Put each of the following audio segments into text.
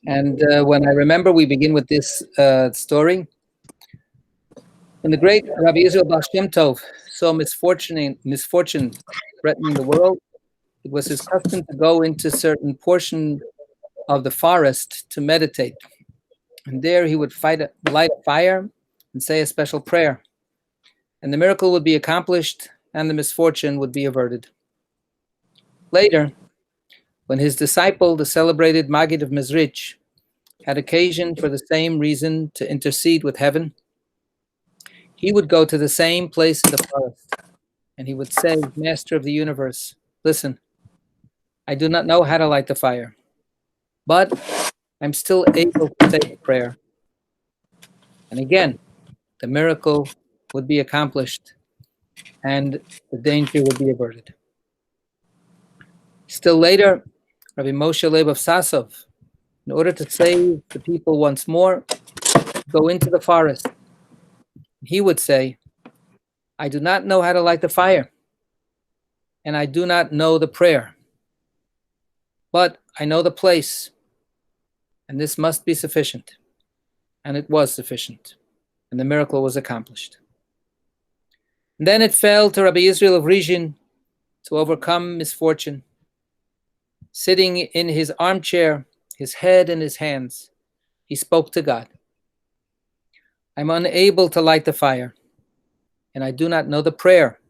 And when I remember, we begin with this story. When the great Rabbi Israel Baal Shem Tov saw misfortune threatening the world, it was his custom to go into certain portion of the forest to meditate. And there he would light a fire and say a special prayer. And the miracle would be accomplished and the misfortune would be averted. Later, when his disciple, the celebrated Maggid of Mezrich, had occasion for the same reason to intercede with heaven, he would go to the same place in the forest, and he would say, Master of the universe, listen, I do not know how to light the fire, but I'm still able to say a prayer. And again, the miracle would be accomplished, and the danger would be averted. Still later, Rabbi Moshe Leib of Sasov, in order to save the people once more, go into the forest. He would say, I do not know how to light the fire, and I do not know the prayer, but I know the place, and this must be sufficient. And it was sufficient, and the miracle was accomplished. And then it fell to Rabbi Israel of Rizhin to overcome misfortune. Sitting in his armchair, his head in his hands, he spoke to God. I'm unable to light the fire, and I do not know the prayer.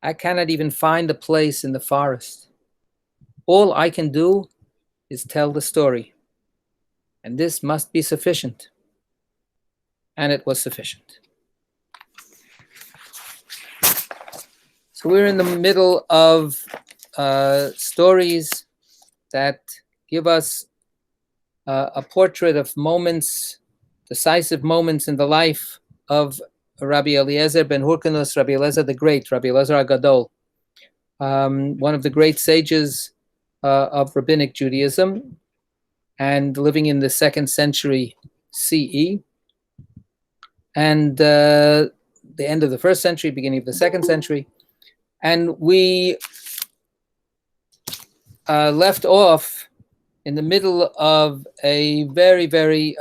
I cannot even find the place in the forest. All I can do is tell the story, and this must be sufficient. And it was sufficient. So we're in the middle of stories that give us a portrait of moments, decisive moments in the life of Rabbi Eliezer ben Hurkanus, Rabbi Eliezer the Great, Rabbi Eliezer HaGadol, one of the great sages of Rabbinic Judaism, and living in the 2nd century CE, and the end of the 1st century, beginning of the 2nd century. And we left off in the middle of a very, very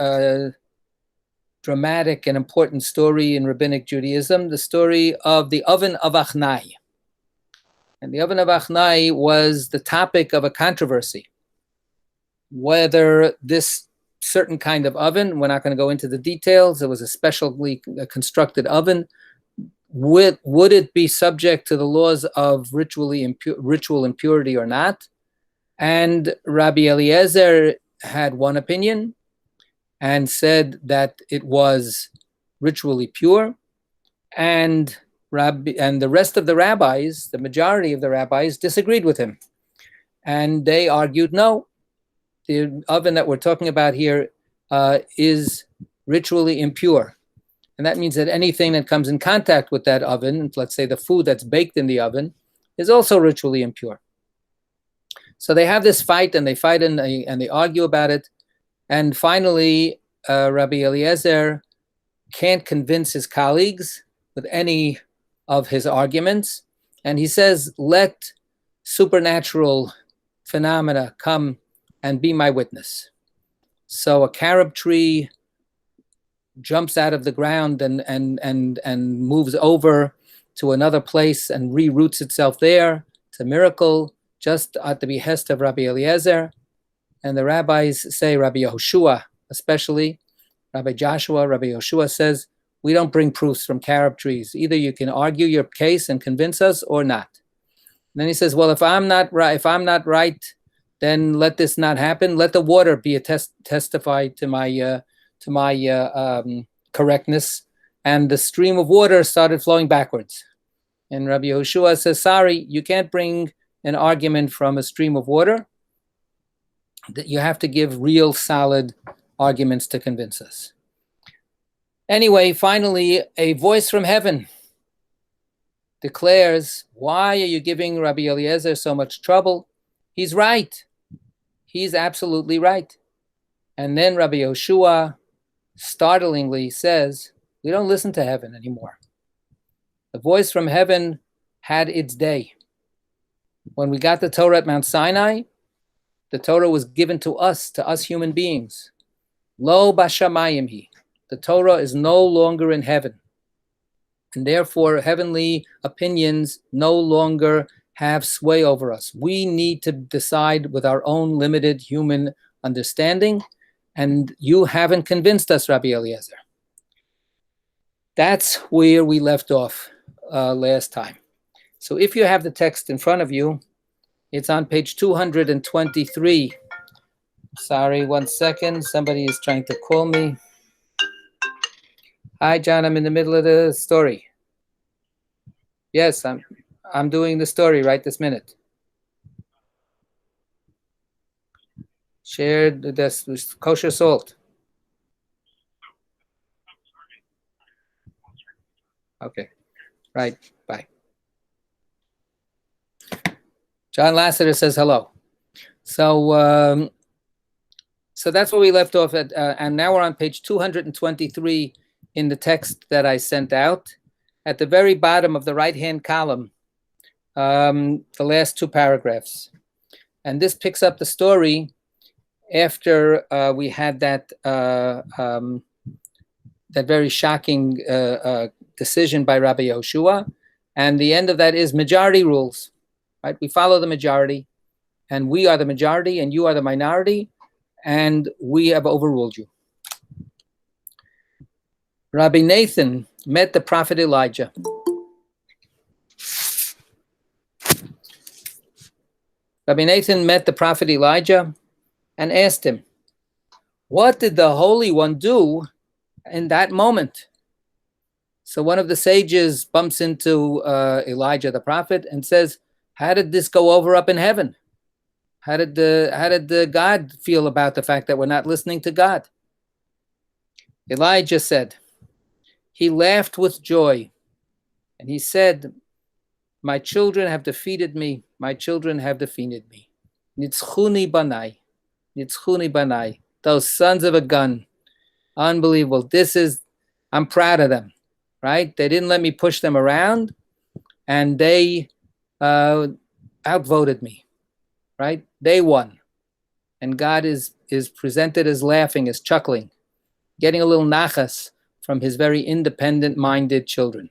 dramatic and important story in Rabbinic Judaism, the story of the oven of Achnai. And the oven of Achnai was the topic of a controversy, whether this certain kind of oven, we're not going to go into the details, it was a specially constructed oven, would it be subject to the laws of ritual impurity or not? And Rabbi Eliezer had one opinion and said that it was ritually pure, and the rest of the rabbis, the majority of the rabbis, disagreed with him. And they argued, no, the oven that we're talking about here is ritually impure. And that means that anything that comes in contact with that oven, let's say the food that's baked in the oven, is also ritually impure. So they have this fight, and they fight and they argue about it. And finally, Rabbi Eliezer can't convince his colleagues with any of his arguments. And he says, let supernatural phenomena come and be my witness. So a carob tree jumps out of the ground and moves over to another place and reroots itself there. It's a miracle, just at the behest of Rabbi Eliezer. And the rabbis say, Rabbi Yehoshua especially, Rabbi Joshua, Rabbi Yehoshua says, we don't bring proofs from carob trees. Either you can argue your case and convince us or not. And then he says, well, if I'm not right, then let this not happen. Let the water be a testify to my correctness. And the stream of water started flowing backwards. And Rabbi Yehoshua says, sorry, you can't bring an argument from a stream of water. That you have to give real solid arguments to convince us. Anyway, finally, a voice from heaven declares, why are you giving Rabbi Eliezer so much trouble? He's right. He's absolutely right. And then Rabbi Yehoshua startlingly says, we don't listen to heaven anymore. The voice from heaven had its day. When we got the Torah at Mount Sinai, The Torah was given to us human beings. Lo bashamayim hi. The Torah is no longer in heaven. And therefore, heavenly opinions no longer have sway over us. We need to decide with our own limited human understanding. And you haven't convinced us, Rabbi Eliezer. That's where we left off last time. So if you have the text in front of you, it's on page 223. Sorry, 1 second. Somebody is trying to call me. Hi, John. I'm in the middle of the story. Yes, I'm doing the story right this minute. Shared this kosher salt. Okay, right. Bye. John Lasseter says hello. So that's where we left off at, and now we're on page 223 in the text that I sent out. At the very bottom of the right-hand column, the last 2 paragraphs. And this picks up the story after we had that very shocking decision by Rabbi Yoshua. And the end of that is majority rules, right? We follow the majority, and we are the majority, and you are the minority, and we have overruled you. Rabbi Nathan met the prophet Elijah. Rabbi Nathan met the prophet Elijah and asked him, what did the Holy One do in that moment? So one of the sages bumps into Elijah the prophet and says, how did this go over up in heaven? How did the God feel about the fact that we're not listening to God? Elijah said, he laughed with joy, and he said, my children have defeated me. My children have defeated me. Nitzchuni banai. Nitzchuni banai. Those sons of a gun. Unbelievable. I'm proud of them, right? They didn't let me push them around, and they outvoted me, right? They won. And God is presented as laughing, as chuckling, getting a little nachas from his very independent-minded children.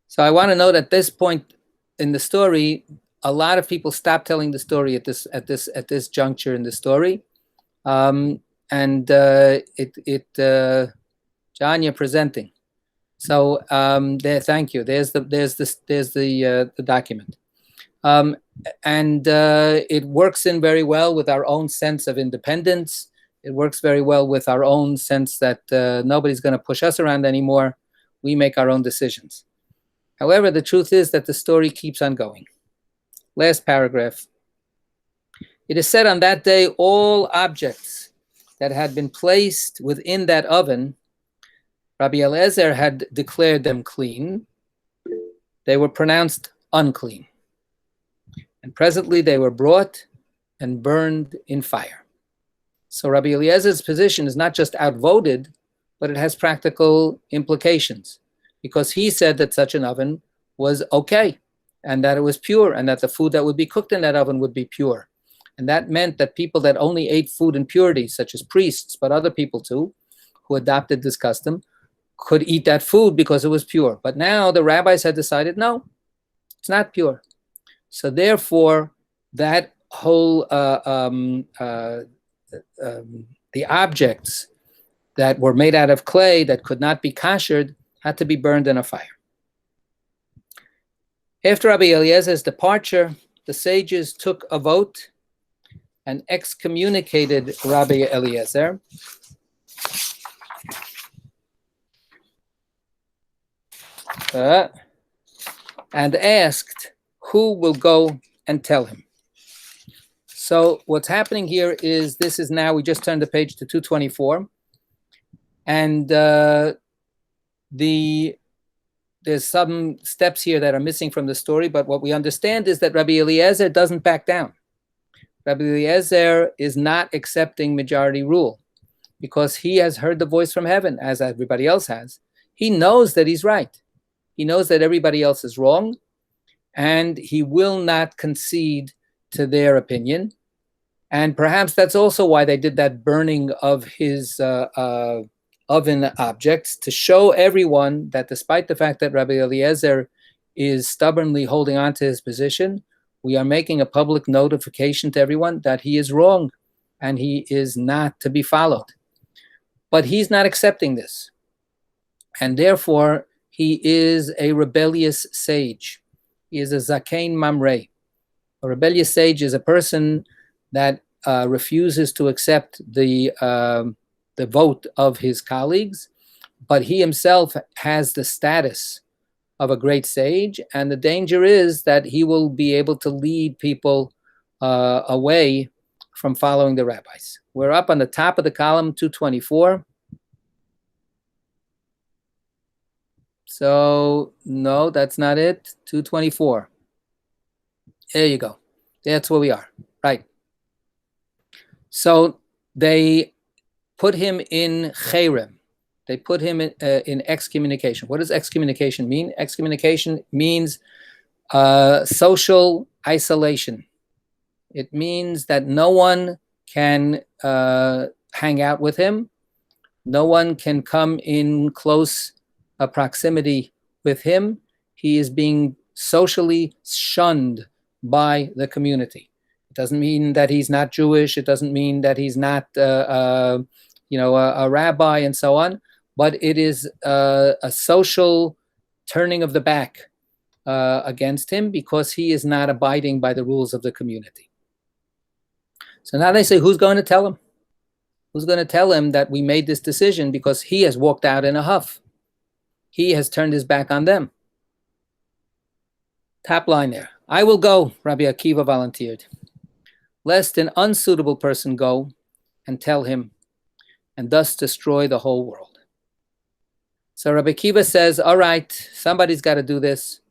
So I want to note at this point in the story, a lot of people stop telling the story at this juncture in the story, John, you're presenting. So thank you. There's the document, and it works in very well with our own sense of independence. It works very well with our own sense that nobody's going to push us around anymore. We make our own decisions. However, the truth is that the story keeps on going. Last paragraph. It is said on that day, all objects that had been placed within that oven, Rabbi Eliezer had declared them clean. They were pronounced unclean. And presently they were brought and burned in fire. So Rabbi Eliezer's position is not just outvoted, but it has practical implications, because he said that such an oven was okay, and that it was pure, and that the food that would be cooked in that oven would be pure. And that meant that people that only ate food in purity, such as priests, but other people too, who adopted this custom, could eat that food because it was pure. But now the rabbis had decided, no, it's not pure. So therefore, that whole, the objects that were made out of clay that could not be koshered had to be burned in a fire. After Rabbi Eliezer's departure, the sages took a vote and excommunicated Rabbi Eliezer. And asked who will go and tell him. So what's happening here is, this is now, we just turned the page to 224, and there's some steps here that are missing from the story, but what we understand is that Rabbi Eliezer doesn't back down. Rabbi Eliezer is not accepting majority rule because he has heard the voice from heaven, as everybody else has. He knows that he's right. He knows that everybody else is wrong, and he will not concede to their opinion. And perhaps that's also why they did that burning of his oven objects, to show everyone that despite the fact that Rabbi Eliezer is stubbornly holding on to his position, we are making a public notification to everyone that he is wrong and he is not to be followed. But he's not accepting this. And therefore, he is a rebellious sage. He is a Zakein Mamrei. A rebellious sage is a person that refuses to accept the vote of his colleagues, but he himself has the status of a great sage, and the danger is that he will be able to lead people away from following the rabbis. We're up on the top of the column, 224. So, no, that's not it. 224. There you go. That's where we are. Right. So they put him in cherem. They put him in excommunication. What does excommunication mean? Excommunication means social isolation. It means that no one can hang out with him. No one can come in close proximity with him. He is being socially shunned by the community. It doesn't mean that he's not Jewish. It doesn't mean that he's not, a rabbi and so on. But it is a social turning of the back against him because he is not abiding by the rules of the community. So now they say, who's going to tell him? Who's going to tell him that we made this decision because he has walked out in a huff? He has turned his back on them. Top line there. I will go, Rabbi Akiva volunteered, lest an unsuitable person go and tell him, and thus destroy the whole world. So Rabbi Akiva says, all right, somebody's got to do this,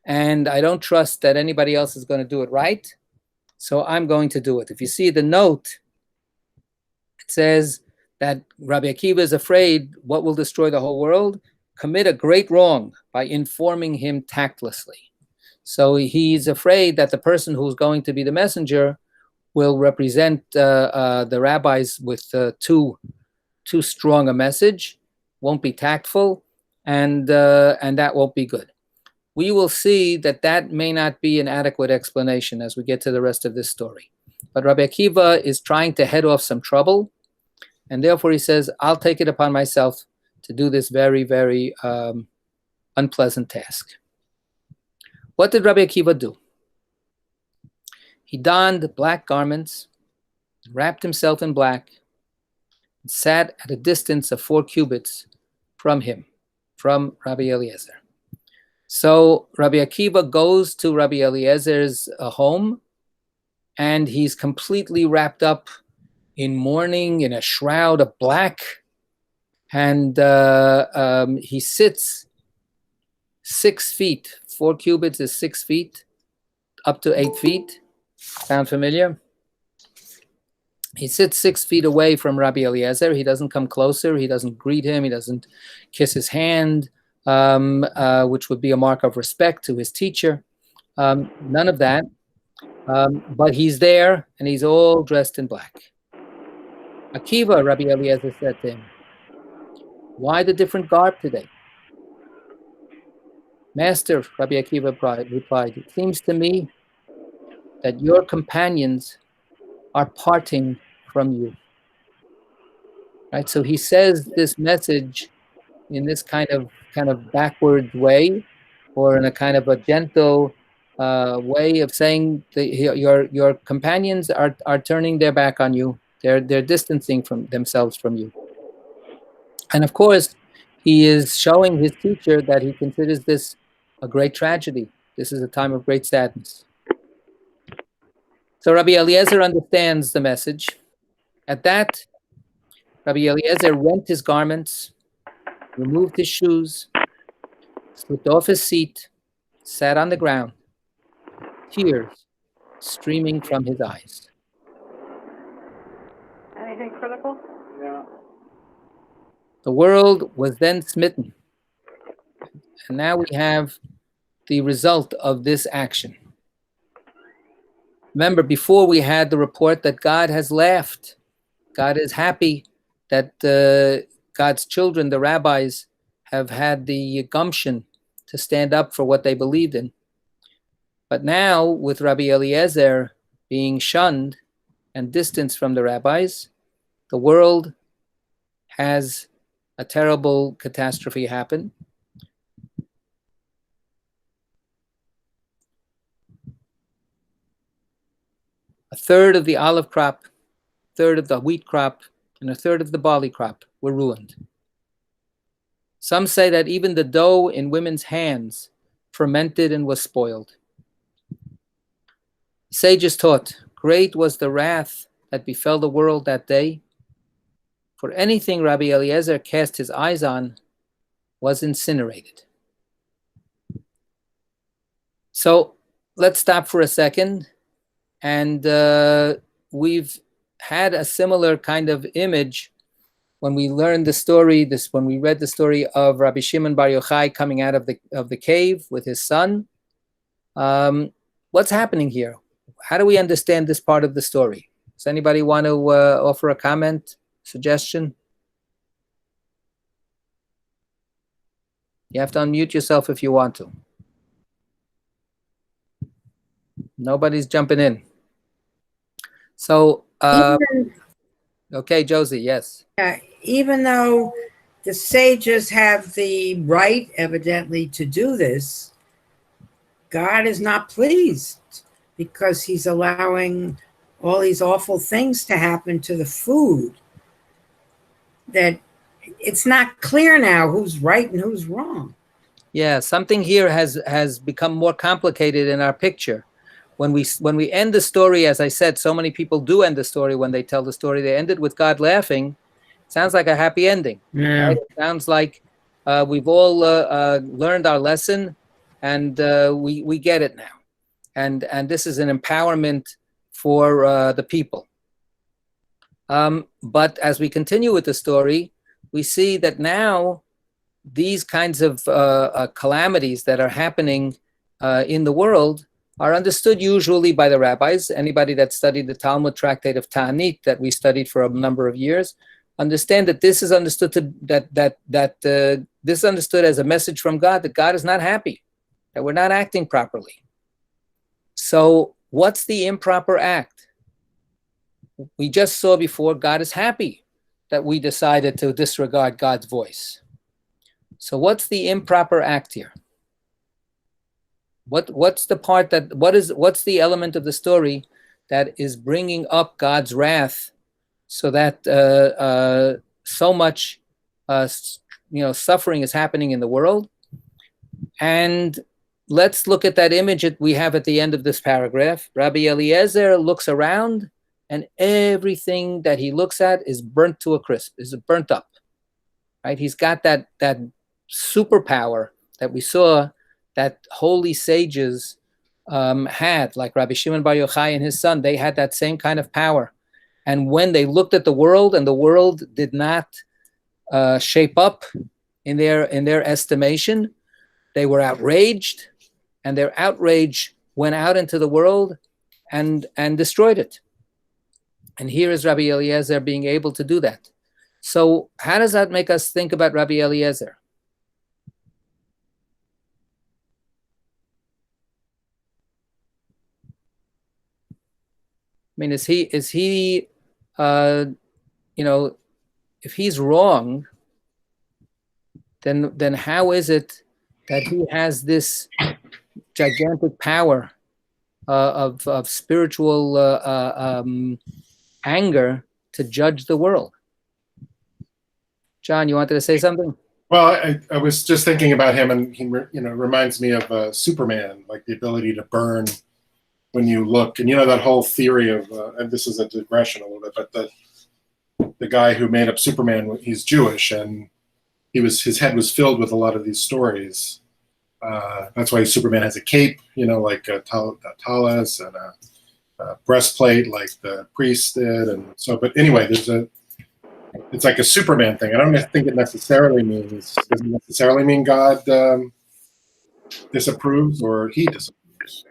and I don't trust that anybody else is going to do it right, so I'm going to do it. If you see the note, it says that Rabbi Akiva is afraid what will destroy the whole world? Commit a great wrong by informing him tactlessly. So he's afraid that the person who's going to be the messenger will represent the rabbis with too strong a message, won't be tactful, and that won't be good. We will see that may not be an adequate explanation as we get to the rest of this story. But Rabbi Akiva is trying to head off some trouble, and therefore he says, I'll take it upon myself to do this very, very unpleasant task. What did Rabbi Akiva do? He donned black garments, wrapped himself in black, and sat at a distance of 4 cubits from him, from Rabbi Eliezer. So Rabbi Akiva goes to Rabbi Eliezer's home, and he's completely wrapped up in mourning, in a shroud of black, and he sits 6 feet. 4 cubits is 6 feet, up to 8 feet. Sound familiar? He sits 6 feet away from Rabbi Eliezer. He doesn't come closer. He doesn't greet him. He doesn't kiss his hand, which would be a mark of respect to his teacher. None of that. But he's there, and he's all dressed in black. Akiva, Rabbi Eliezer said to him, why the different garb today? Master, Rabbi Akiva replied, it seems to me that your companions are parting from you. Right? So he says this message in this kind of backward way, or in a kind of a gentle way of saying that your companions are turning their back on you. They're distancing from themselves from you. And of course, he is showing his teacher that he considers this a great tragedy. This is a time of great sadness. So Rabbi Eliezer understands the message. At that, Rabbi Eliezer rent his garments, removed his shoes, slipped off his seat, sat on the ground, tears streaming from his eyes. Anything critical? Yeah. The world was then smitten. And now we have the result of this action. Remember, before we had the report that God has laughed. God is happy that God's children, the rabbis, have had the gumption to stand up for what they believed in. But now, with Rabbi Eliezer being shunned and distanced from the rabbis, the world has a terrible catastrophe happen. A third of the olive crop, a third of the wheat crop, and a third of the barley crop were ruined. Some say that even the dough in women's hands fermented and was spoiled. The sages taught, great was the wrath that befell the world that day, for anything Rabbi Eliezer cast his eyes on was incinerated. So let's stop for a second. And we've had a similar kind of image when we learned the story, when we read the story of Rabbi Shimon Bar Yochai coming out of the cave with his son. What's happening here? How do we understand this part of the story? Does anybody want to offer a comment, suggestion? You have to unmute yourself if you want to. Nobody's jumping in. So, okay, Josie, yes. Even though the sages have the right, evidently, to do this, God is not pleased because he's allowing all these awful things to happen to the food. That it's not clear now who's right and who's wrong. Yeah, something here has become more complicated in our picture. When we end the story, as I said, so many people do end the story when they tell the story. They end it with God laughing. Sounds like a happy ending. Yeah. Right? It sounds like we've all learned our lesson, and we get it now. And this is an empowerment for the people. But as we continue with the story, we see that now these kinds of calamities that are happening in the world are understood usually by the rabbis. Anybody that studied the Talmud tractate of Ta'anit that we studied for a number of years understand that this is understood this is understood as a message from God that God is not happy, that we're not acting properly. So what's the improper act? We just saw before God is happy that we decided to disregard God's voice. So what's the improper act here? What's the part what's the element of the story that is bringing up God's wrath so that so much suffering is happening in the world? And let's look at that image that we have at the end of this paragraph. Rabbi Eliezer looks around and everything that he looks at is burnt to a crisp, is burnt up. Right? He's got that superpower that we saw that holy sages had, like Rabbi Shimon Bar Yochai and his son. They had that same kind of power. And when they looked at the world and the world did not shape up in their estimation, they were outraged, and their outrage went out into the world and destroyed it. And here is Rabbi Eliezer being able to do that. So how does that make us think about Rabbi Eliezer? I mean, is he if he's wrong, then how is it that he has this gigantic power of spiritual anger to judge the world? John, you wanted to say something? Well, I was just thinking about him, and he reminds me of Superman, like the ability to burn when you look. And that whole theory of, and this is a digression a little bit, but the guy who made up Superman, he's Jewish, and his head was filled with a lot of these stories. That's why Superman has a cape, like a tallis, and a breastplate like the priest did. And so, but anyway, it's like a Superman thing. I don't think it necessarily doesn't necessarily mean God disapproves or he disapproves?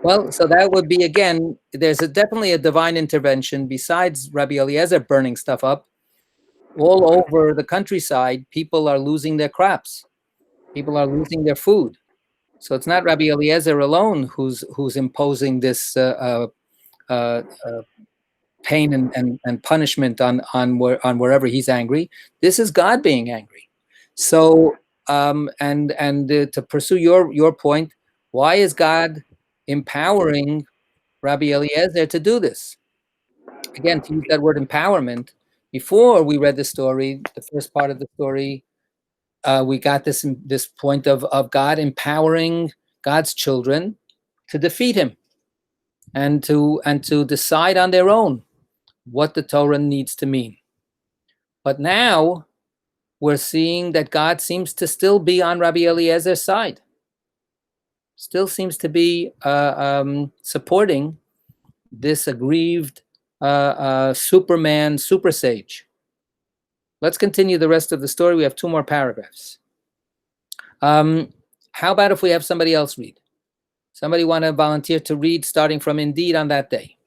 Well, so that would be, again, there's definitely a divine intervention besides Rabbi Eliezer burning stuff up. All over the countryside, people are losing their crops. People are losing their food. So it's not Rabbi Eliezer alone who's imposing this pain and punishment on wherever he's angry. This is God being angry. So to pursue your point, why is God empowering Rabbi Eliezer to do this? Again, to use that word empowerment, before we read the story, the first part of the story, we got this point of God empowering God's children to defeat him and to decide on their own what the Torah needs to mean. But now we're seeing that God seems to still be on Rabbi Eliezer's side. Still seems to be supporting this aggrieved Superman, super sage. Let's continue the rest of the story. We have 2 more paragraphs. How about if we have somebody else read? Somebody want to volunteer to read, starting from Indeed on that day?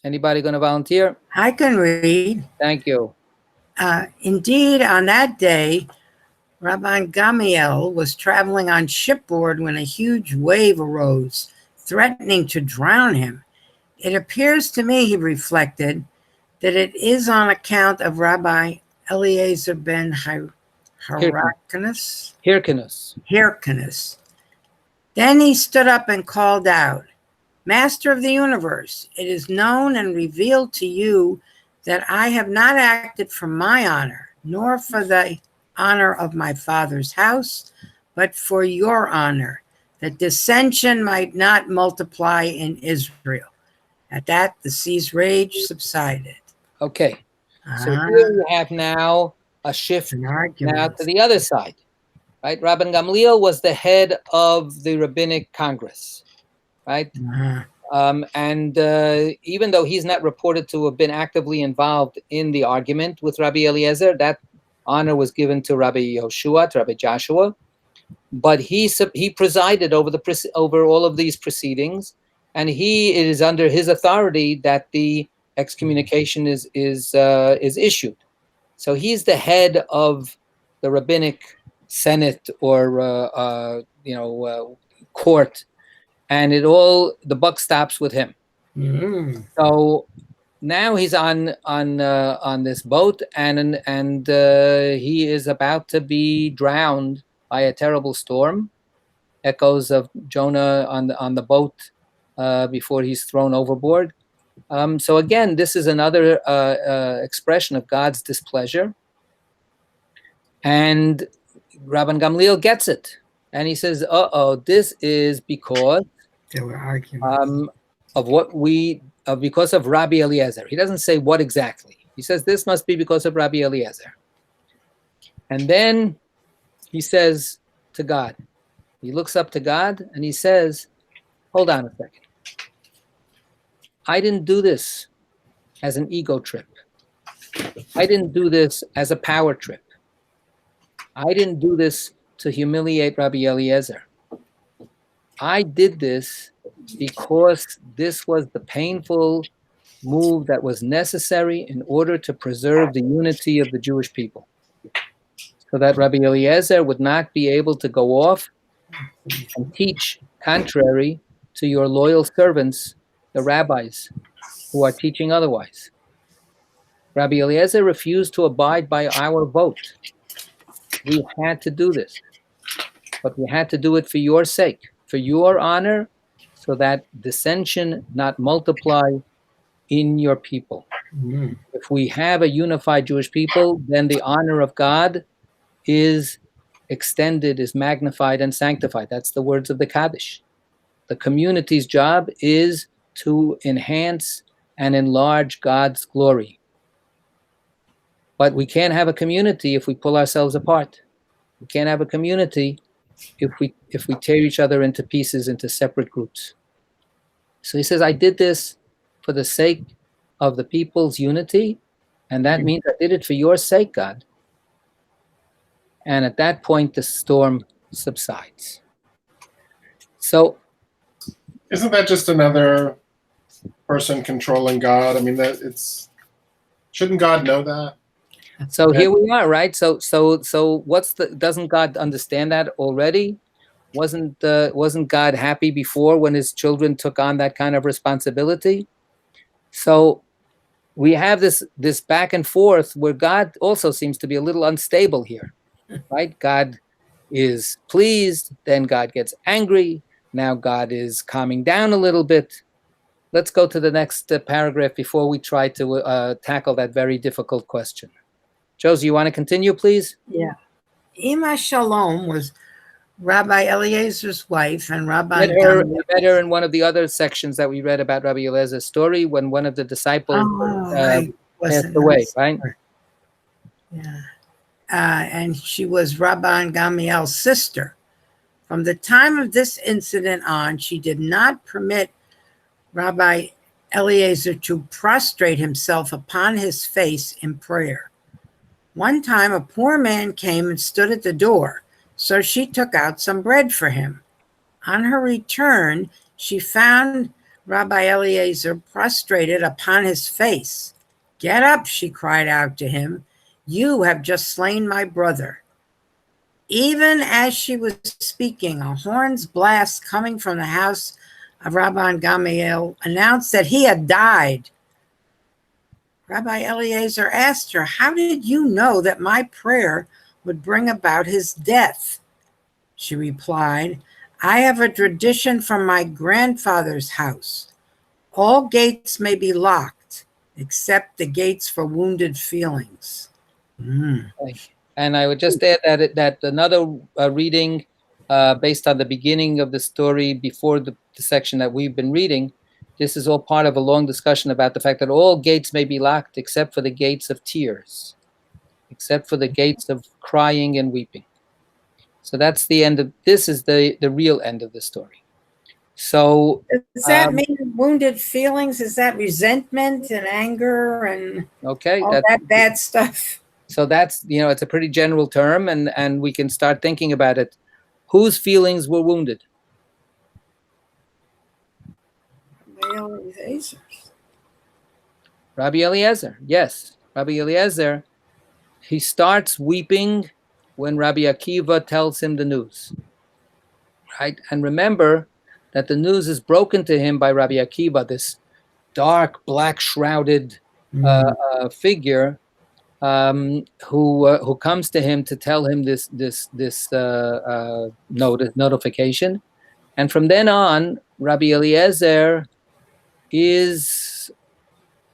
Anybody going to volunteer? I can read. Thank you. Indeed, on that day, Rabbi Gamaliel was traveling on shipboard when a huge wave arose, threatening to drown him. It appears to me, he reflected, that it is on account of Rabbi Eliezer ben Hyrcanus. Then he stood up and called out, "Master of the universe, it is known and revealed to you that I have not acted for my honor, nor for the honor of my father's house, but for your honor, that dissension might not multiply in Israel." At that, the sea's rage subsided. Okay. So here we have now a shift now to the other side, right? Rabban Gamliel was the head of the Rabbinic Congress, right? And even though he's not reported to have been actively involved in the argument with Rabbi Eliezer, that honor was given to Rabbi Yoshua, to Rabbi Joshua. But he presided over all of these proceedings, and it is under his authority that the excommunication is issued. So he's the head of the Rabbinic Senate or court, and the buck stops with him. So now he's on this boat, and he is about to be drowned by a terrible storm. Echoes of Jonah on the boat before he's thrown overboard. So again, this is another expression of God's displeasure. And Rabban Gamliel gets it. And he says, this is because there were arguments. Because of Rabbi Eliezer. He doesn't say what exactly. He says this must be because of Rabbi Eliezer. And then he says to God, he looks up to God and he says, hold on a second. I didn't do this as an ego trip. I didn't do this as a power trip. I didn't do this to humiliate Rabbi Eliezer. I did this because this was the painful move that was necessary in order to preserve the unity of the Jewish people, so that Rabbi Eliezer would not be able to go off and teach contrary to your loyal servants, the rabbis, who are teaching otherwise. Rabbi Eliezer refused to abide by our vote. We had to do this, but we had to do it for your sake, for your honor, so that dissension not multiply in your people. If we have a unified Jewish people, then the honor of God is extended, is magnified and sanctified. That's the words of the Kaddish. The community's job is to enhance and enlarge God's glory. But we can't have a community if we pull ourselves apart. We can't have a community if we tear each other into pieces, into separate groups. So he says, I did this for the sake of the people's unity, and that means I did it for your sake, God. And at that point, the storm subsides. So, Isn't that just another person controlling God? I mean, shouldn't God know that? so here we are, right? So doesn't God understand that already? Wasn't God happy before when his children took on that kind of responsibility? So we have this back and forth where God also seems to be a little unstable here, right? God is pleased, then God gets angry. Now God is calming down a little bit. Let's go to the next paragraph before we try to tackle that very difficult question. Josie, you want to continue, please? Yeah. Ima Shalom was Rabbi Eliezer's wife, and Rabbi I met her in one of the other sections that we read about Rabbi Eliezer's story when one of the disciples passed away, right? Yeah. And she was Rabbi Gamliel's sister. From the time of this incident on, she did not permit Rabbi Eliezer to prostrate himself upon his face in prayer. One time, a poor man came and stood at the door, so she took out some bread for him. On her return, she found Rabbi Eliezer prostrated upon his face. "Get up," she cried out to him. "You have just slain my brother." Even as she was speaking, a horn's blast coming from the house of Rabbi Gamliel announced that he had died. Rabbi Eliezer asked her, "How did you know that my prayer would bring about his death?" She replied, "I have a tradition from my grandfather's house. All gates may be locked, except the gates for wounded feelings." And I would just add that another reading based on the beginning of the story before the section that we've been reading, this is all part of a long discussion about the fact that all gates may be locked except for the gates of tears, except for the gates of crying and weeping. So that's the end of, this is the real end of the story. So does that mean wounded feelings? Is that resentment and anger and all that bad stuff? So that's, it's a pretty general term, and we can start thinking about it. Whose feelings were wounded? Rabbi Eliezer. Yes, Rabbi Eliezer. He starts weeping when Rabbi Akiva tells him the news, right? And remember that the news is broken to him by Rabbi Akiva, this dark, black shrouded figure who comes to him to tell him this notification. And from then on, Rabbi Eliezer is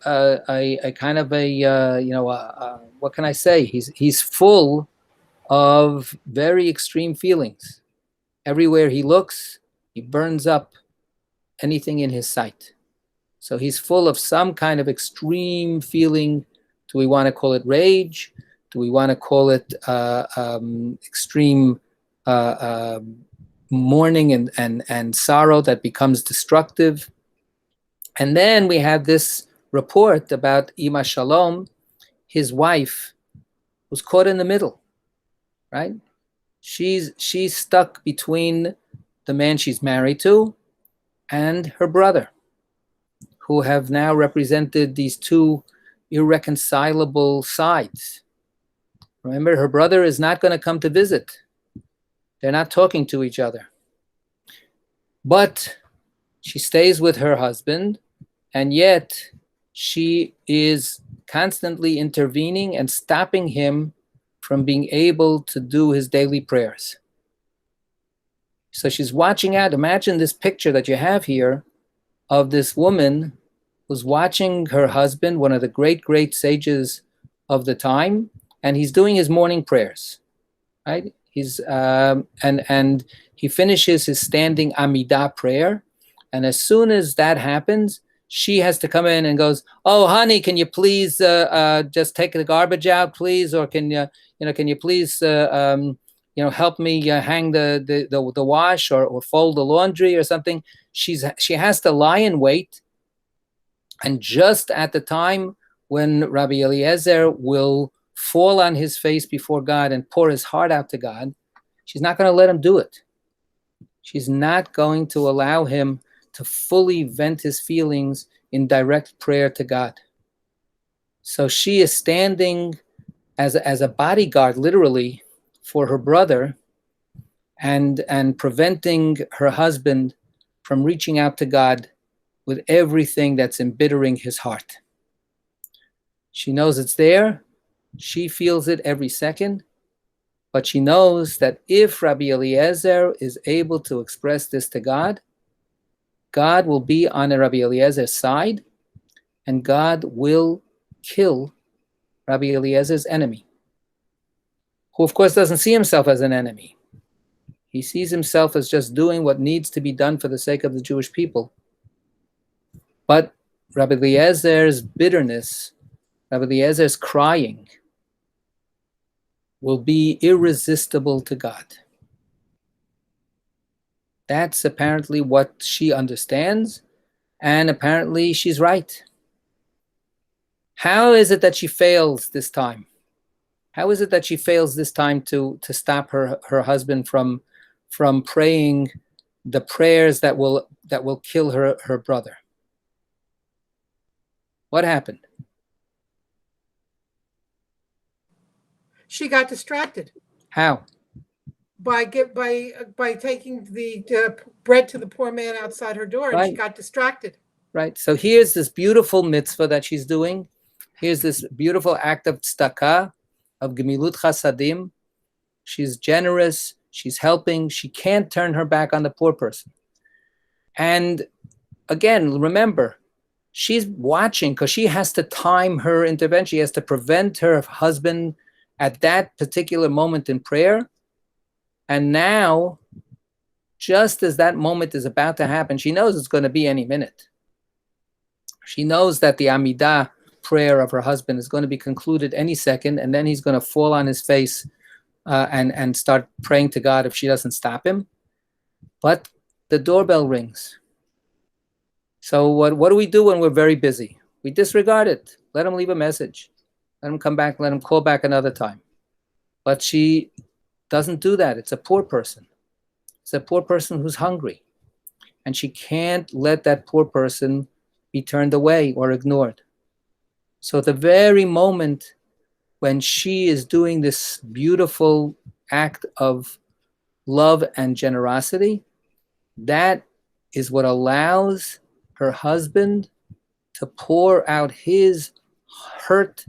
a kind of what can I say? He's full of very extreme feelings. Everywhere he looks, he burns up anything in his sight. So he's full of some kind of extreme feeling. Do we want to call it rage? Do we want to call it extreme mourning and sorrow that becomes destructive? And then we have this report about Ima Shalom, his wife, who's caught in the middle, right? She's stuck between the man she's married to and her brother, who have now represented these two irreconcilable sides. Remember, her brother is not going to come to visit. They're not talking to each other. But she stays with her husband, and yet she is constantly intervening and stopping him from being able to do his daily prayers. So she's watching out. Imagine this picture that you have here of this woman who's watching her husband, one of the great sages of the time, and he's doing his morning prayers, right? He's and he finishes his standing Amidah prayer, and as soon as that happens, she has to come in and goes, "Oh, honey, can you please just take the garbage out, please, or can you please help me hang the wash or fold the laundry or something?" She has to lie in wait. And just at the time when Rabbi Eliezer will fall on his face before God and pour his heart out to God, she's not going to let him do it. She's not going to allow him to fully vent his feelings in direct prayer to God. So she is standing as a bodyguard, literally, for her brother, and preventing her husband from reaching out to God with everything that's embittering his heart. She knows it's there. She feels it every second. But she knows that if Rabbi Eliezer is able to express this to God, God will be on Rabbi Eliezer's side, and God will kill Rabbi Eliezer's enemy, who of course doesn't see himself as an enemy. He sees himself as just doing what needs to be done for the sake of the Jewish people. But Rabbi Eliezer's bitterness, Rabbi Eliezer's crying, will be irresistible to God. That's apparently what she understands, and apparently she's right. How is it that she fails this time? How is it that she fails this time to stop her husband from praying the prayers that will kill her brother? What happened? She got distracted How? by taking the bread to the poor man outside her door, and Right. she got distracted. Right. So here's this beautiful mitzvah that she's doing. Here's this beautiful act of tzedakah, of gemilut chasadim. She's generous. She's helping. She can't turn her back on the poor person. And again, remember, she's watching because she has to time her intervention. She has to prevent her husband at that particular moment in prayer. And now, just as that moment is about to happen, she knows it's going to be any minute. She knows that the Amidah prayer of her husband is going to be concluded any second, and then he's going to fall on his face and start praying to God if she doesn't stop him. But the doorbell rings. So what do we do when we're very busy? We disregard it. Let him leave a message. Let him come back. Let him call back another time. But she doesn't do that. It's a poor person. It's a poor person who's hungry. And she can't let that poor person be turned away or ignored. So at the very moment when she is doing this beautiful act of love and generosity, that is what allows her husband to pour out his hurt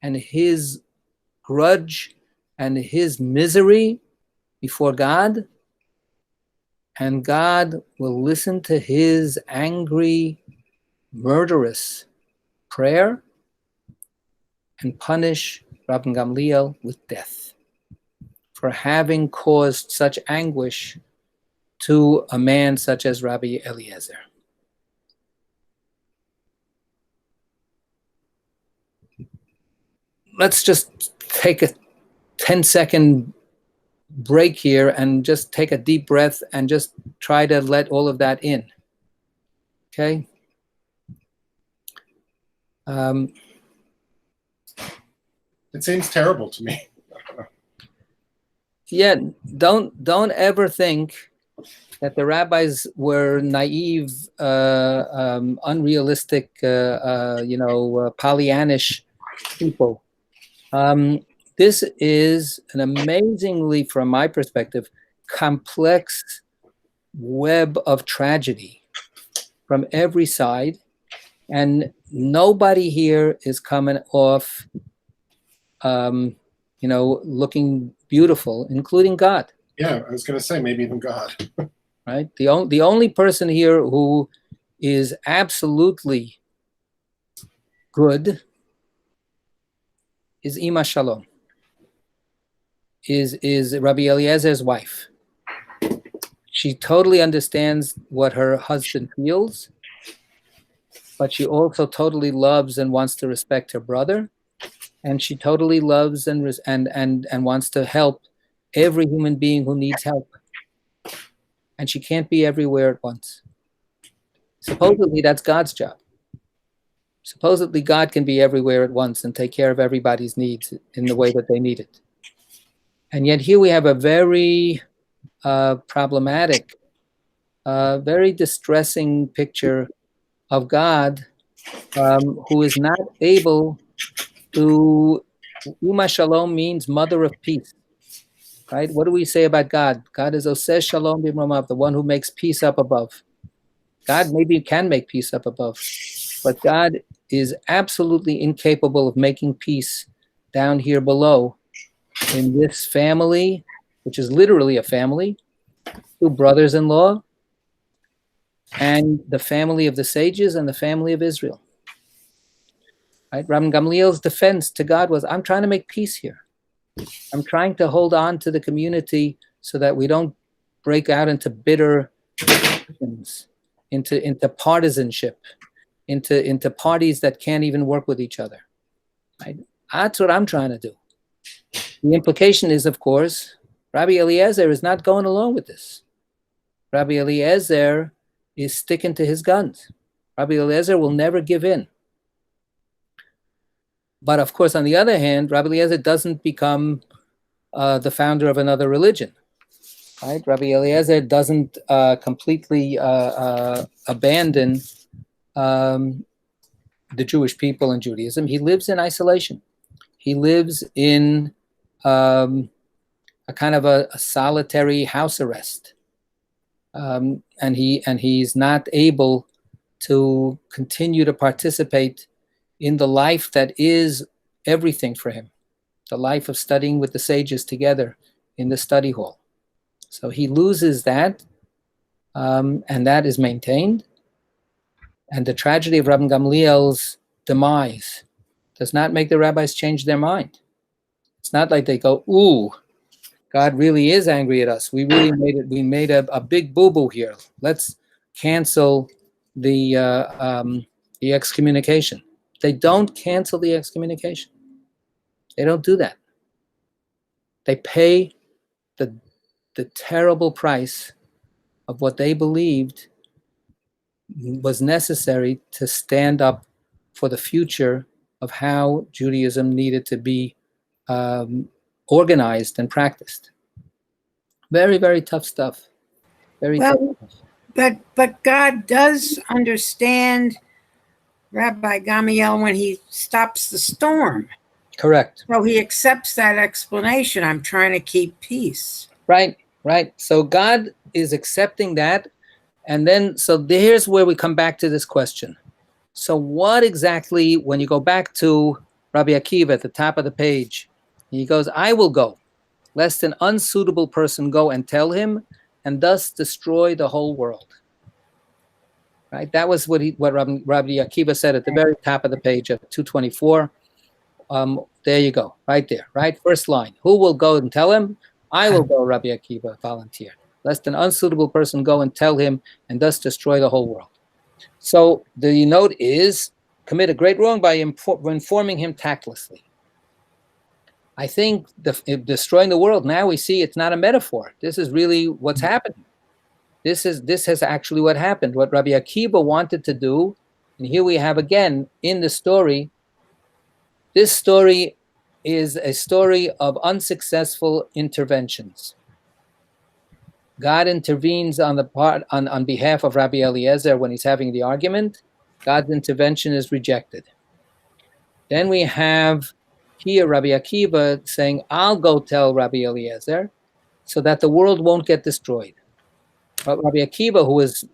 and his grudge and his misery before God. And God will listen to his angry, murderous prayer and punish Rabbi Gamliel with death for having caused such anguish to a man such as Rabbi Eliezer. Let's just take a 10-second break here and just take a deep breath and just try to let all of that in. Okay? It seems terrible to me. Yeah, don't ever think that the rabbis were naive, unrealistic, Pollyannish people. This is an amazingly, from my perspective, complex web of tragedy from every side, and nobody here is coming off, looking beautiful, including God. Yeah, I was going to say maybe even God. Right? The only person here who is absolutely good is Ima Shalom. Is Rabbi Eliezer's wife. She totally understands what her husband feels, but she also totally loves and wants to respect her brother, and she totally loves and wants to help every human being who needs help. And she can't be everywhere at once. Supposedly, that's God's job. Supposedly God can be everywhere at once and take care of everybody's needs in the way that they need it. And yet here we have a very problematic, very distressing picture of God who is not able to, Uma Shalom means mother of peace, right? What do we say about God? God is Oseh Shalom B'Mromav, the one who makes peace up above. God maybe can make peace up above, but God is absolutely incapable of making peace down here below in this family, which is literally a family, two brothers-in-law, and the family of the sages and the family of Israel. Right? Rabbi Gamliel's defense to God was, I'm trying to make peace here. I'm trying to hold on to the community so that we don't break out into bitter things, into partisanship, into parties that can't even work with each other. Right? That's what I'm trying to do. The implication is, of course, Rabbi Eliezer is not going along with this. Rabbi Eliezer is sticking to his guns. Rabbi Eliezer will never give in. But of course, on the other hand, Rabbi Eliezer doesn't become the founder of another religion. Right? Rabbi Eliezer doesn't completely abandon the Jewish people and Judaism. He lives in isolation. He lives in a kind of a solitary house arrest, and he's not able to continue to participate in the life that is everything for him, the life of studying with the sages together in the study hall. So he loses that, and that is maintained. And the tragedy of Rabbi Gamliel's demise does not make the rabbis change their mind. It's not like they go, ooh, God really is angry at us. We really made it. We made a big boo-boo here. Let's cancel the excommunication. They don't cancel the excommunication. They don't do that. They pay the terrible price of what they believed was necessary to stand up for the future of how Judaism needed to be organized and practiced. Very, very tough stuff. Very tough. But God does understand Rabbi Gamliel when he stops the storm. Correct. So he accepts that explanation. I'm trying to keep peace. Right. So God is accepting that. And then, so here's where we come back to this question. So what exactly, when you go back to Rabbi Akiva at the top of the page, he goes, I will go, lest an unsuitable person go and tell him, and thus destroy the whole world. Right? That was what Rabbi Akiva said at the very top of the page of 224. There you go, right there, right? First line. Who will go and tell him? I will go, Rabbi Akiva volunteered. Lest an unsuitable person go and tell him, and thus destroy the whole world. So the note is, commit a great wrong by informing him tactlessly. I think destroying the world, now we see it's not a metaphor. This is really what's happening. This has actually what happened. What Rabbi Akiva wanted to do, and here we have again in the story, this story is a story of unsuccessful interventions. God intervenes on behalf of Rabbi Eliezer when he's having the argument. God's intervention is rejected. Then we have here Rabbi Akiva saying, I'll go tell Rabbi Eliezer so that the world won't get destroyed. But Rabbi Akiva, who is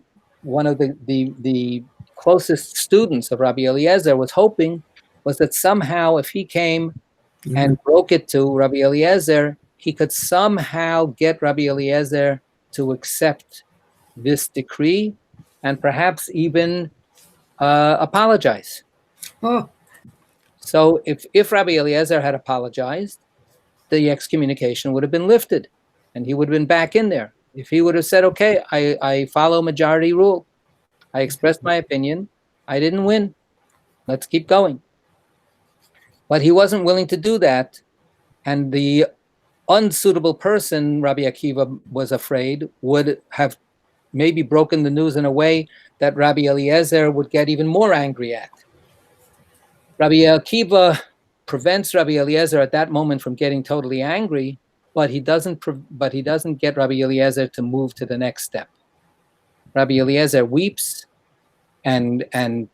one of the closest students of Rabbi Eliezer, was hoping was that somehow if he came and broke it to Rabbi Eliezer, he could somehow get Rabbi Eliezer to accept this decree and perhaps even apologize. Oh. So if Rabbi Eliezer had apologized, the excommunication would have been lifted and he would have been back in there. If he would have said, okay, I follow majority rule. I expressed my opinion. I didn't win. Let's keep going. But he wasn't willing to do that. And the unsuitable person, Rabbi Akiva was afraid, would have maybe broken the news in a way that Rabbi Eliezer would get even more angry at. Rabbi Akiva prevents Rabbi Eliezer at that moment from getting totally angry, but he doesn't get Rabbi Eliezer to move to the next step. Rabbi Eliezer weeps and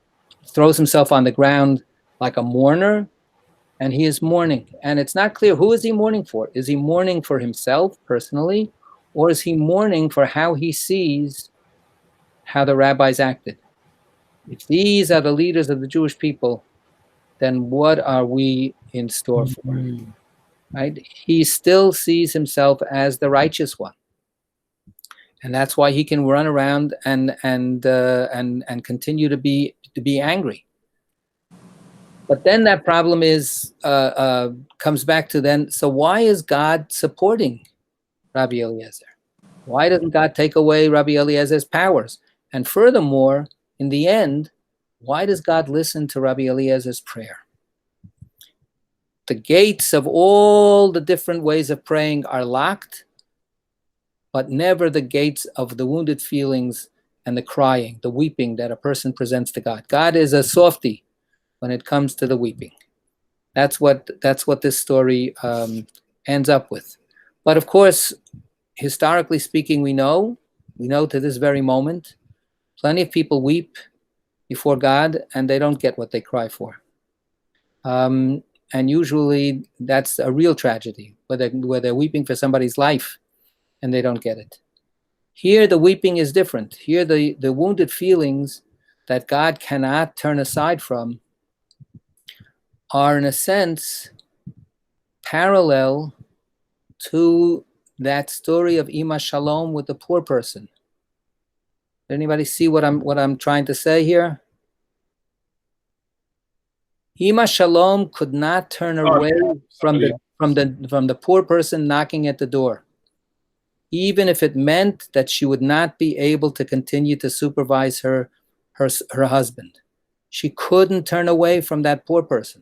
throws himself on the ground like a mourner, and he is mourning. And it's not clear, who is he mourning for? Is he mourning for himself personally, or is he mourning for how he sees how the rabbis acted? If these are the leaders of the Jewish people, then what are we in store for? Right? He still sees himself as the righteous one, and that's why he can run around and continue to be angry. But then that problem is comes back to then. So why is God supporting Rabbi Eliezer? Why doesn't God take away Rabbi Eliezer's powers? And furthermore, in the end, why does God listen to Rabbi Eliezer's prayer? The gates of all the different ways of praying are locked, but never the gates of the wounded feelings and the crying, the weeping that a person presents to God. God is a softie when it comes to the weeping. That's what this story ends up with. But of course, historically speaking, we know to this very moment, plenty of people weep before God and they don't get what they cry for. And usually that's a real tragedy, where they're weeping for somebody's life and they don't get it. Here, the weeping is different. Here, the wounded feelings that God cannot turn aside from are, in a sense, parallel to that story of Ima Shalom with the poor person. Did anybody see what I'm trying to say here? Ima Shalom could not turn away from the poor person knocking at the door, even if it meant that she would not be able to continue to supervise her husband. She couldn't turn away from that poor person.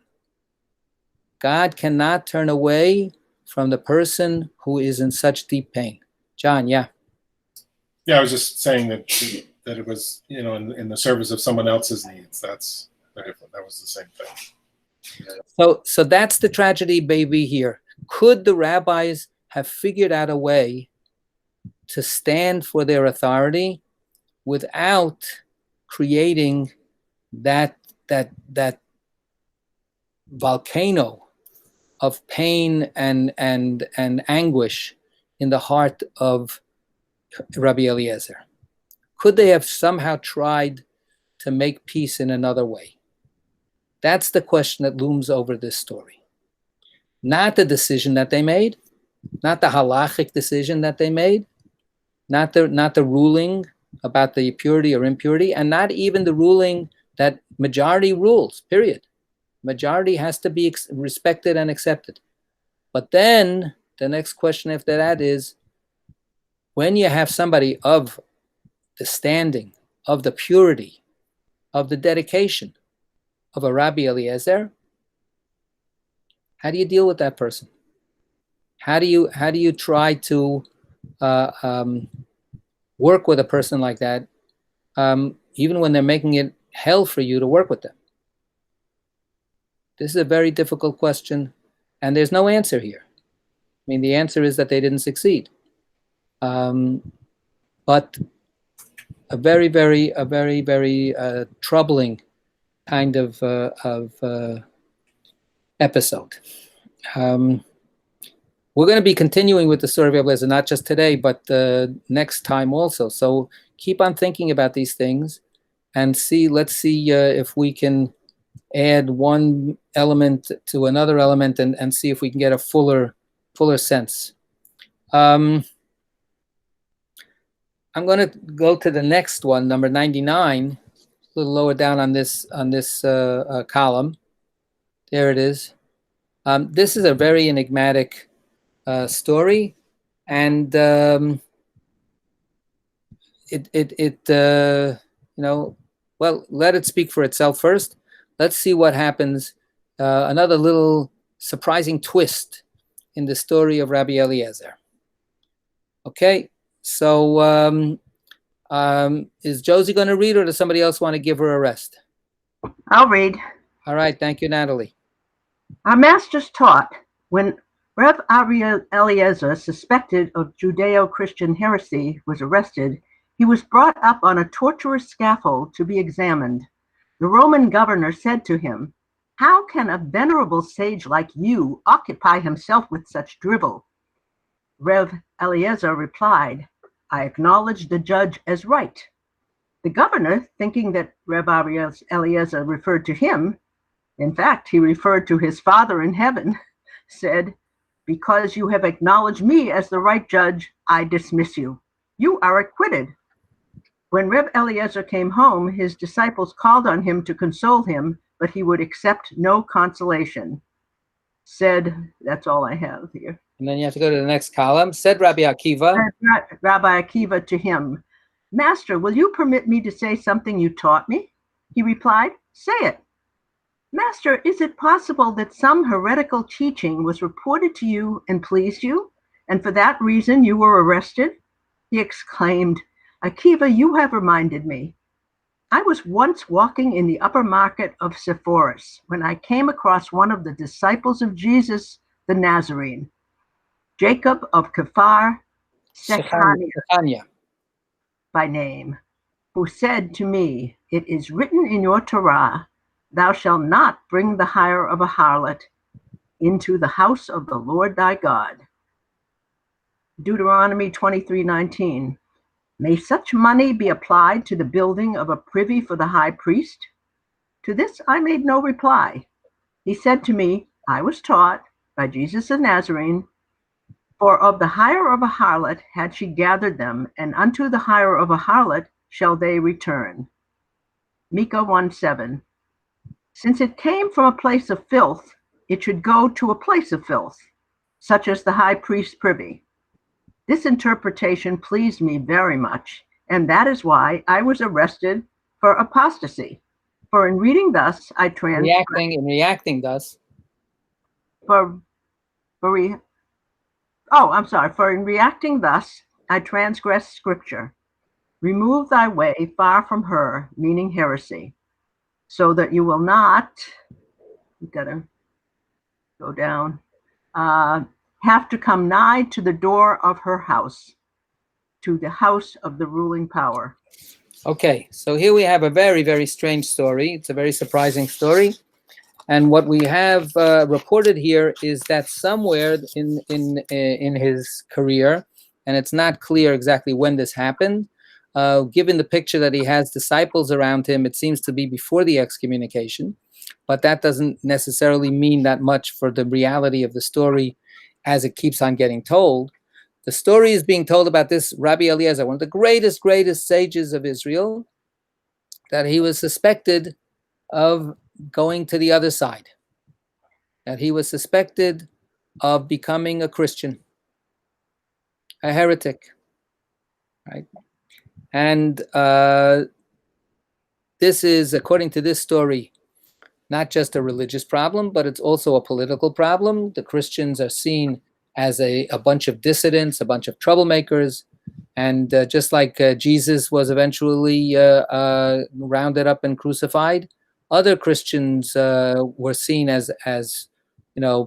God cannot turn away from the person who is in such deep pain. John, yeah. Yeah, I was just saying that it was, in the service of someone else's needs. That's different. That was the same thing. So that's the tragedy, baby, here. Could the rabbis have figured out a way to stand for their authority without creating that volcano of pain and anguish in the heart of Rabbi Eliezer? Could they have somehow tried to make peace in another way? That's the question that looms over this story. Not the decision that they made, not the halachic decision that they made, not the ruling about the purity or impurity, and not even the ruling that majority rules, period. Majority has to be respected and accepted. But then the next question after that is, when you have somebody of the standing, of the purity, of the dedication of a Rabbi Eliezer, how do you deal with that person? How do you try to work with a person like that, even when they're making it hell for you to work with them? This is a very difficult question, and there's no answer here. I mean, the answer is that they didn't succeed. But a very, very troubling kind of episode. We're going to be continuing with the story of Eliezer, not just today, but next time also. So keep on thinking about these things, and let's see if we can add one element to another element and see if we can get a fuller sense. I'm going to go to the next one, number 99, a little lower down on this column. There it is. This is a very enigmatic story, and well, let it speak for itself first. Let's see what happens. Another little surprising twist in the story of Rabbi Eliezer. Okay, so is Josie going to read, or does somebody else want to give her a rest? I'll read. All right. Thank you, Natalie. Our masters taught when Rev. Eliezer, suspected of Judeo-Christian heresy, was arrested, he was brought up on a torturous scaffold to be examined. The Roman governor said to him, "How can a venerable sage like you occupy himself with such drivel?" Rev. Eliezer replied, "I acknowledge the judge as right." The governor, thinking that Rev. Eliezer referred to him, in fact, he referred to his Father in heaven, said, "Because you have acknowledged me as the right judge, I dismiss you. You are acquitted." When Rev. Eliezer came home, his disciples called on him to console him, but he would accept no consolation. Said, that's all I have here. And then you have to go to the next column. Said Rabbi Akiva. Said Rabbi Akiva to him, "Master, will you permit me to say something you taught me?" He replied, "Say it." "Master, is it possible that some heretical teaching was reported to you and pleased you, and for that reason you were arrested?" He exclaimed, "Akiva, you have reminded me. I was once walking in the upper market of Sepphoris when I came across one of the disciples of Jesus, the Nazarene, Jacob of Kephar Shechania by name, who said to me, 'It is written in your Torah, thou shalt not bring the hire of a harlot into the house of the Lord thy God.'" Deuteronomy 23:19. "May such money be applied to the building of a privy for the high priest?" To this I made no reply. He said to me, "I was taught by Jesus of Nazarene, for of the hire of a harlot had she gathered them, and unto the hire of a harlot shall they return." Micah 1:7. "Since it came from a place of filth, it should go to a place of filth, such as the high priest's privy." This interpretation pleased me very much, and that is why I was arrested for apostasy. For in reading thus, I Reacting thus. For in reacting thus, I transgressed scripture. "Remove thy way far from her," meaning heresy, "so that you will not," you gotta go down, "have to come nigh to the door of her house, to the house of the ruling power." Okay, so here we have a very, very strange story. It's a very surprising story. And what we have reported here is that somewhere in his career, and it's not clear exactly when this happened, given the picture that he has disciples around him, it seems to be before the excommunication, but that doesn't necessarily mean that much for the reality of the story as it keeps on getting told. The story is being told about this Rabbi Eliezer, one of the greatest sages of Israel, that he was suspected of going to the other side, that he was suspected of becoming a Christian, a heretic, right? And this is, according to this story, not just a religious problem, but it's also a political problem. The Christians are seen as a bunch of dissidents, a bunch of troublemakers, and just like Jesus was eventually rounded up and crucified, other Christians were seen as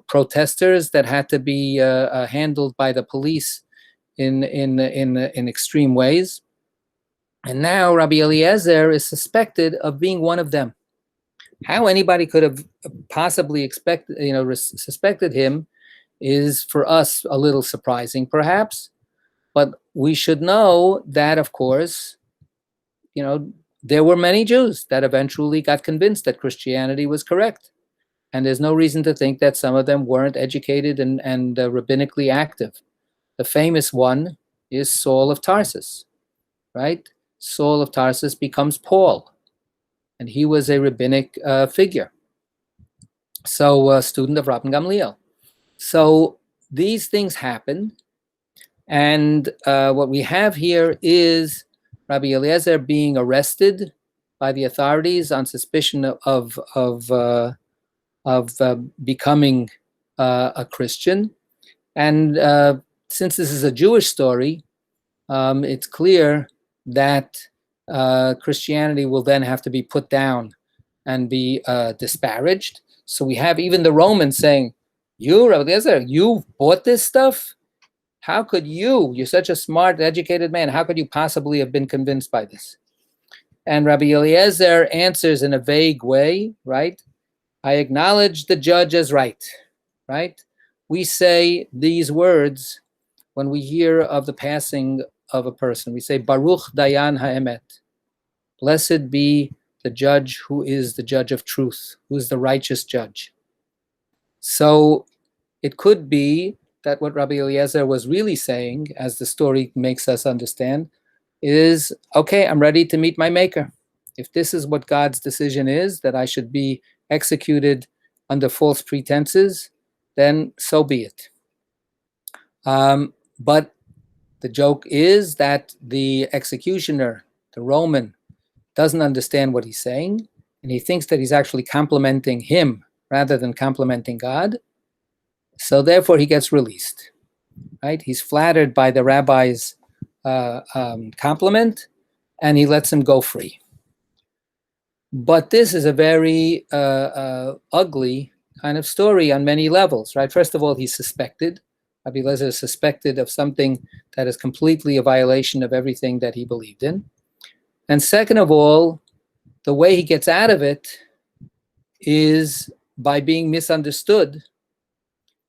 protesters that had to be handled by the police in extreme ways. And now Rabbi Eliezer is suspected of being one of them. How anybody could have possibly suspected him is for us a little surprising, perhaps. But we should know that, of course, there were many Jews that eventually got convinced that Christianity was correct. And there's no reason to think that some of them weren't educated and rabbinically active. The famous one is Saul of Tarsus, right? Saul of Tarsus becomes Paul, and he was a rabbinic figure. So a student of Rabban Gamliel. So these things happen. And what we have here is Rabbi Eliezer being arrested by the authorities on suspicion of becoming a Christian. And since this is a Jewish story, it's clear that Christianity will then have to be put down and be disparaged. So we have even the Romans saying, "You, Rabbi Eliezer, you bought this stuff? How could you? You're such a smart, educated man. How could you possibly have been convinced by this?" And Rabbi Eliezer answers in a vague way, right? I acknowledge the judge as right, right? We say these words when we hear of the passing of a person. We say, Baruch Dayan Ha'emet. Blessed be the judge who is the judge of truth, who is the righteous judge. So it could be that what Rabbi Eliezer was really saying, as the story makes us understand, is, okay, I'm ready to meet my maker. If this is what God's decision is, that I should be executed under false pretenses, then so be it. But the joke is that the executioner, the Roman, doesn't understand what he's saying, and he thinks that he's actually complimenting him rather than complimenting God. So therefore he gets released, right? He's flattered by the rabbi's compliment, and he lets him go free. But this is a very ugly kind of story on many levels, right? First of all, he's suspected. Rabbi Eliezer is suspected of something that is completely a violation of everything that he believed in. And second of all, the way he gets out of it is by being misunderstood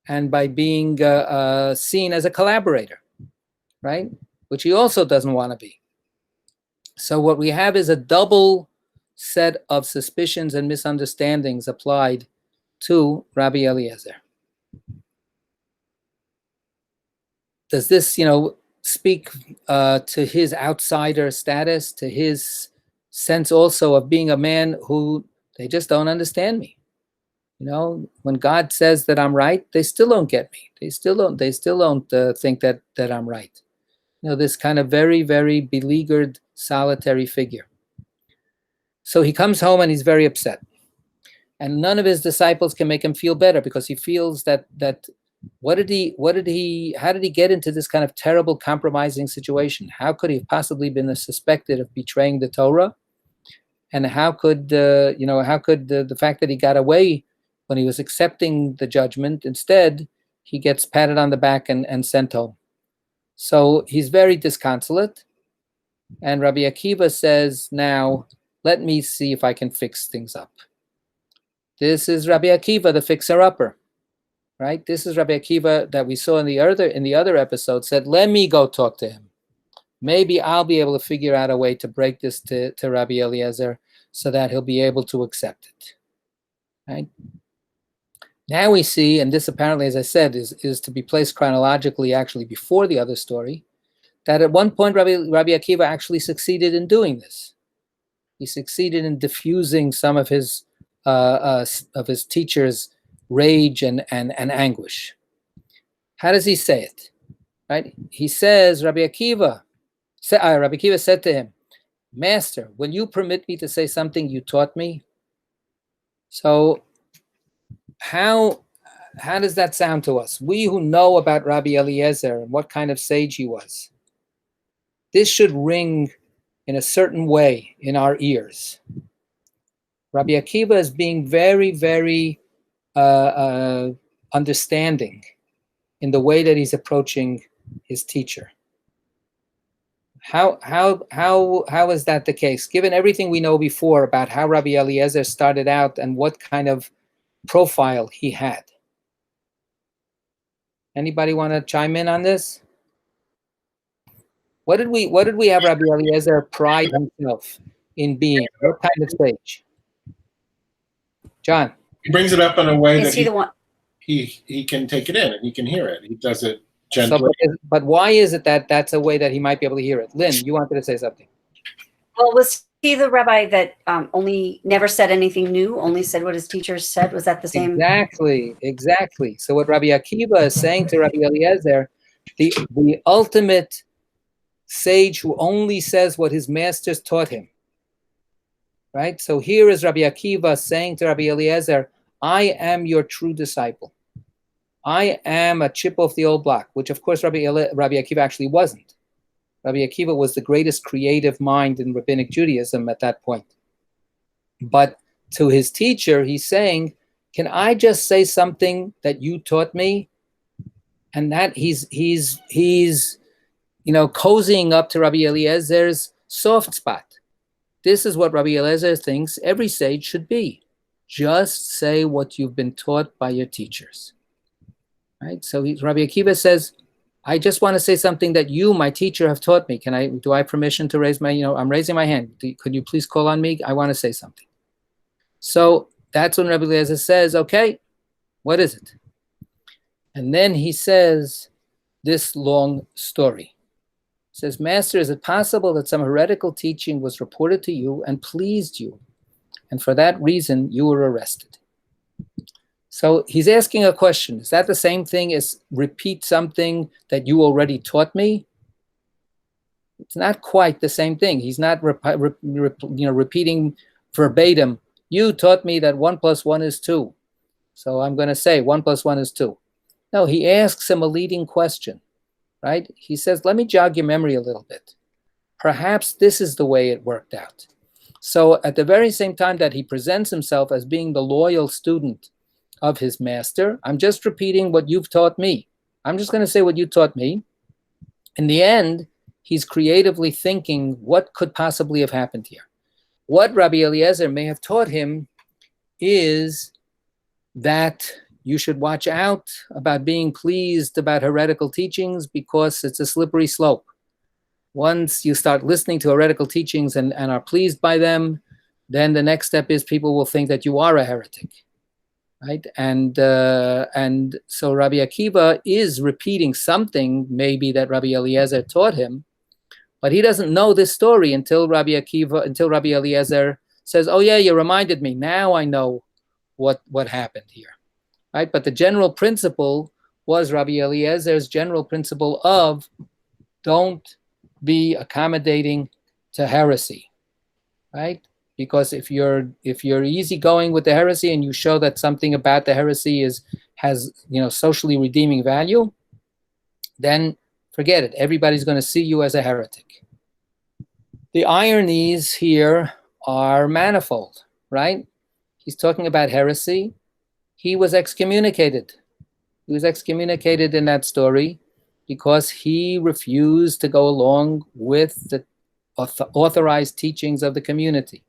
and by being seen as a collaborator, right? Which he also doesn't want to be. So what we have is a double set of suspicions and misunderstandings applied to Rabbi Eliezer. Does this, speak to his outsider status, to his sense also of being a man who they just don't understand me? When God says that I'm right, they still don't get me. They still don't think that I'm right. This kind of very, very beleaguered, solitary figure. So he comes home and he's very upset. And none of his disciples can make him feel better, because he feels that how did he get into this kind of terrible, compromising situation? How could he have possibly been suspected of betraying the Torah? And how could the fact that he got away when he was accepting the judgment, instead he gets patted on the back and sent home? So he's very disconsolate. And Rabbi Akiva says, now, let me see if I can fix things up. This is Rabbi Akiva, the fixer-upper, right? This is Rabbi Akiva that we saw in the other episode, said, let me go talk to him. Maybe I'll be able to figure out a way to break this to Rabbi Eliezer so that he'll be able to accept it, right? Now we see, and this apparently, as I said, is to be placed chronologically actually before the other story, that at one point Rabbi Akiva actually succeeded in doing this. He succeeded in diffusing some of his teacher's rage and anguish. How does he say it? Right? He says, Rabbi Akiva said to him, Master, will you permit me to say something you taught me? So how does that sound to us? We who know about Rabbi Eliezer and what kind of sage he was, this should ring in a certain way in our ears. Rabbi Akiva is being very, very understanding in the way that he's approaching his teacher. How is that the case? Given everything we know before about how Rabbi Eliezer started out and what kind of profile he had. Anybody want to chime in on this? What did we have Rabbi Eliezer pride himself in being? What kind of sage? John. He brings it up in a way Is that he the one? he can take it in and he can hear it. He does it gently. But why is it that that's a way that he might be able to hear it? Lynn, you wanted to say something. Well, was he the rabbi that only never said anything new, only said what his teachers said? Was that the same? Exactly. So what Rabbi Akiva is saying to Rabbi Eliezer, the ultimate sage who only says what his masters taught him. Right? So here is Rabbi Akiva saying to Rabbi Eliezer, I am your true disciple. I am a chip off the old block, which of course Rabbi Akiva actually wasn't. Rabbi Akiva was the greatest creative mind in Rabbinic Judaism at that point. But to his teacher, he's saying, can I just say something that you taught me? And that he's cozying up to Rabbi Eliezer's soft spot. This is what Rabbi Eliezer thinks every sage should be. Just say what you've been taught by your teachers. Right? So Rabbi Akiva says, I just want to say something that you, my teacher, have taught me. Do I have permission to raise my, I'm raising my hand. Could you please call on me? I want to say something. So that's when Rabbi Eliezer says, okay, what is it? And then he says this long story. He says, Master, is it possible that some heretical teaching was reported to you and pleased you, and for that reason you were arrested? So he's asking a question. Is that the same thing as repeat something that you already taught me? It's not quite the same thing. He's not repeating verbatim, you taught me that 1 + 1 is 2. So I'm going to say 1 + 1 is 2. No, he asks him a leading question, right? He says, let me jog your memory a little bit. Perhaps this is the way it worked out. So at the very same time that he presents himself as being the loyal student of his master, I'm just repeating what you've taught me. I'm just going to say what you taught me. In the end, he's creatively thinking what could possibly have happened here. What Rabbi Eliezer may have taught him is that you should watch out about being pleased about heretical teachings because it's a slippery slope. Once you start listening to heretical teachings and are pleased by them, then the next step is people will think that you are a heretic. Right? And so Rabbi Akiva is repeating something maybe that Rabbi Eliezer taught him, but he doesn't know this story until Rabbi Eliezer says, oh yeah, you reminded me. Now I know what happened here. Right? But the general principle was Rabbi Eliezer's general principle of don't be accommodating to heresy. Right? Because if you're easygoing with the heresy and you show that something about the heresy has socially redeeming value, then forget it. Everybody's going to see you as a heretic. The ironies here are manifold, right? He's talking about heresy. He was excommunicated. He was excommunicated in that story because he refused to go along with the authorized teachings of the community.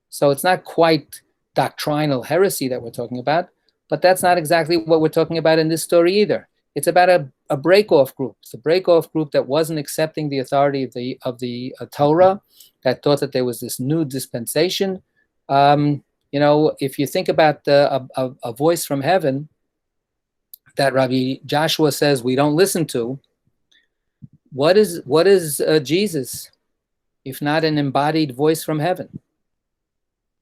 So it's not quite doctrinal heresy that we're talking about, but that's not exactly what we're talking about in this story either. It's about a break-off group. It's a break-off group that wasn't accepting the authority of the Torah, that thought that there was this new dispensation. If you think about a voice from heaven that Rabbi Joshua says we don't listen to, what is Jesus, if not an embodied voice from heaven?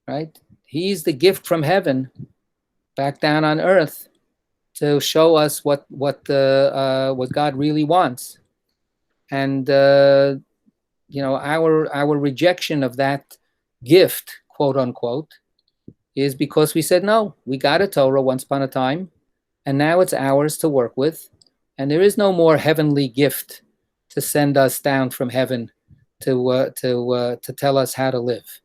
Right? He's the gift from heaven back down on earth to show us what God really wants. And our rejection of that gift, quote unquote, is because we said no. We got a Torah once upon a time, and now it's ours to work with. And there is no more heavenly gift to send us down from heaven to tell us how to live.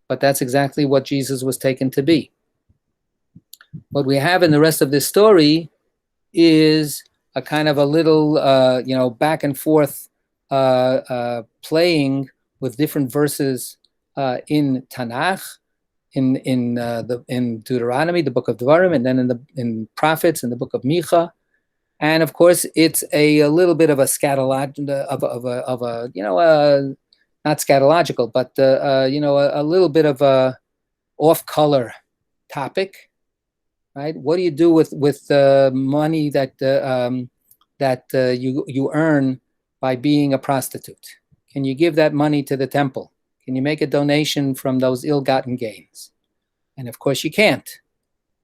But that's exactly what Jesus was taken to be. What we have in the rest of this story is a kind of a little, back and forth playing with different verses in Tanakh, in Deuteronomy, the book of Devarim, and then in Prophets, in the book of Micha. And of course, it's a little bit of a not scatological, but a little bit of a off-color topic, right? What do you do with money that you earn by being a prostitute? Can you give that money to the temple? Can you make a donation from those ill-gotten gains? And of course, you can't.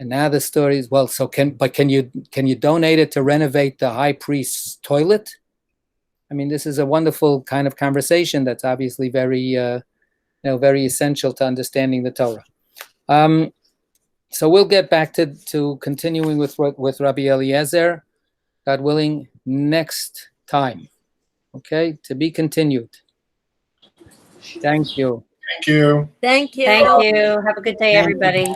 And now the story is, well, so can you donate it to renovate the high priest's toilet? I mean, this is a wonderful kind of conversation that's obviously very, very essential to understanding the Torah. So we'll get back to continuing with Rabbi Eliezer, God willing, next time. Okay, to be continued. Thank you. Thank you. Thank you. Thank you. Have a good day, Thank you. everybody.